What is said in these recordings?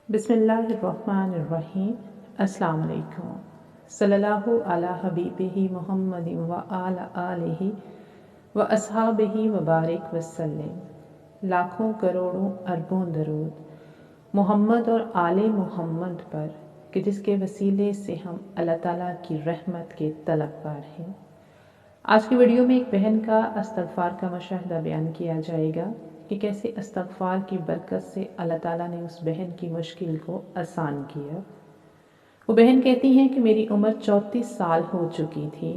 बिस्मिल्लाहिर्रहमानिर्रहीम। अस्सलाम वालेकुम। सल्लल्लाहु अला हबीबिही मुहम्मदिन व अला आलिही व अस्हाबिही व बारिक वसल्लम। लाखों करोड़ों अरबों दरूद मोहम्मद और आले मोहम्मद पर कि जिसके वसीले से हम अल्लाह ताला की रहमत के तलबगार हैं। आज की वीडियो में एक बहन का इस्तग़फ़ार का मुशाहिदा बयान किया जाएगा कि कैसे इस्तग़फ़ार की बरकत से अल्लाह ताला ने उस बहन की मुश्किल को आसान किया। वो बहन कहती हैं कि मेरी उम्र 34 साल हो चुकी थी,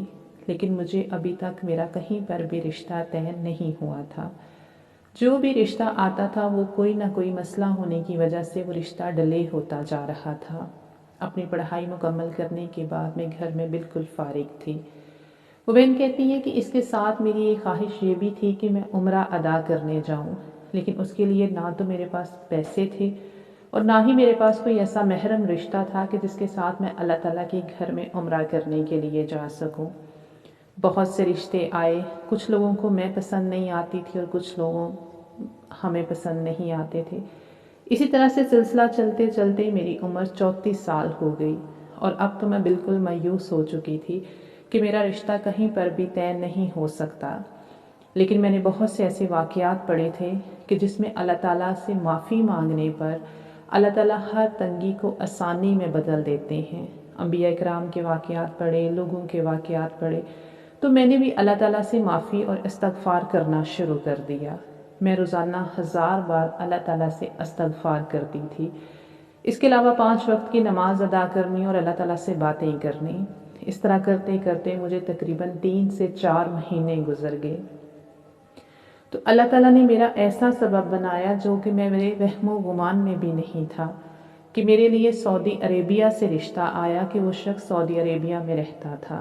लेकिन मुझे अभी तक मेरा कहीं पर भी रिश्ता तय नहीं हुआ था। जो भी रिश्ता आता था वो कोई ना कोई मसला होने की वजह से वो रिश्ता डिले होता जा रहा था। अपनी पढ़ाई मुकम्मल करने के बाद मैं घर में बिल्कुल फारिग थी। वो बहन कहती है कि इसके साथ मेरी एक ख्वाहिश ये भी थी कि मैं उम्रा अदा करने जाऊं, लेकिन उसके लिए ना तो मेरे पास पैसे थे और ना ही मेरे पास कोई ऐसा महरम रिश्ता था कि जिसके साथ मैं अल्लाह ताला के घर में उम्रा करने के लिए जा सकूं। बहुत से रिश्ते आए, कुछ लोगों को मैं पसंद नहीं आती थी और कुछ लोगों हमें पसंद नहीं आते थे। इसी तरह से सिलसिला चलते चलते मेरी उम्र 34 साल हो गई और अब तो मैं बिल्कुल मायूस हो चुकी थी कि मेरा रिश्ता कहीं पर भी तय नहीं हो सकता। लेकिन मैंने बहुत से ऐसे वाक़यात पढ़े थे कि जिसमें अल्लाह ताला से माफ़ी मांगने पर अल्लाह ताला हर तंगी को आसानी में बदल देते हैं। अंबिया इकराम के वाक़यात पढ़े, लोगों के वाक़यात पढ़े, तो मैंने भी अल्लाह ताला से माफ़ी और इस्तग़फ़ार करना शुरू कर दिया। मैं रोज़ाना 1000 बार अल्लाह ताला से इस्तग़फ़ार करती थी। इसके अलावा 5 वक्त की नमाज अदा करनी और अल्लाह ताला से बातें करनी। इस तरह करते करते मुझे तकरीबन 3 से 4 महीने गुजर गए। तो अल्लाह ताला ने मेरा ऐसा सबब बनाया जो कि मैं मेरे वहमो गुमान में भी नहीं था कि मेरे लिए सऊदी अरेबिया से रिश्ता आया कि वो शख्स सऊदी अरेबिया में रहता था।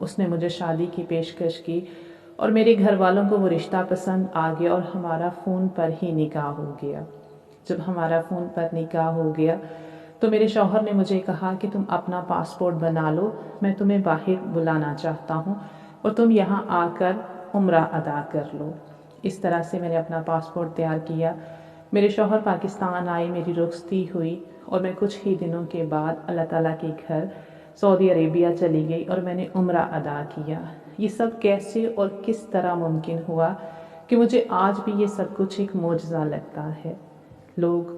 उसने मुझे शादी की पेशकश की और मेरे घर वालों को वो रिश्ता पसंद आ गया और हमारा फ़ोन पर ही निकाह हो गया। जब हमारा फ़ोन पर निकाह हो गया तो मेरे शौहर ने मुझे कहा कि तुम अपना पासपोर्ट बना लो, मैं तुम्हें बाहर बुलाना चाहता हूँ और तुम यहाँ आकर उम्रा अदा कर लो। इस तरह से मैंने अपना पासपोर्ट तैयार किया। मेरे शौहर पाकिस्तान आए, मेरी रुखसती हुई और मैं कुछ ही दिनों के बाद अल्लाह ताला के घर सऊदी अरेबिया चली गई और मैंने उम्रा अदा किया। ये सब कैसे और किस तरह मुमकिन हुआ कि मुझे आज भी ये सब कुछ एक मोजज़ा लगता है। लोग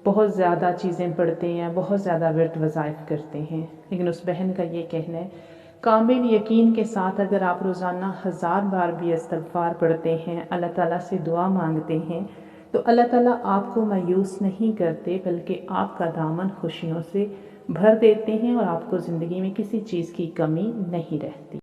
बहुत ज़्यादा चीज़ें पढ़ते हैं, बहुत ज़्यादा विर्द वज़ाइफ करते हैं, लेकिन उस बहन का ये कहना है कामिल यकीन के साथ अगर आप रोज़ाना 1000 बार भी इस्तग़फ़ार पढ़ते हैं, अल्लाह ताला से दुआ मांगते हैं, तो अल्लाह ताला आपको मायूस नहीं करते बल्कि आपका दामन खुशियों से भर देते हैं और आपको ज़िंदगी में किसी चीज़ की कमी नहीं रहती।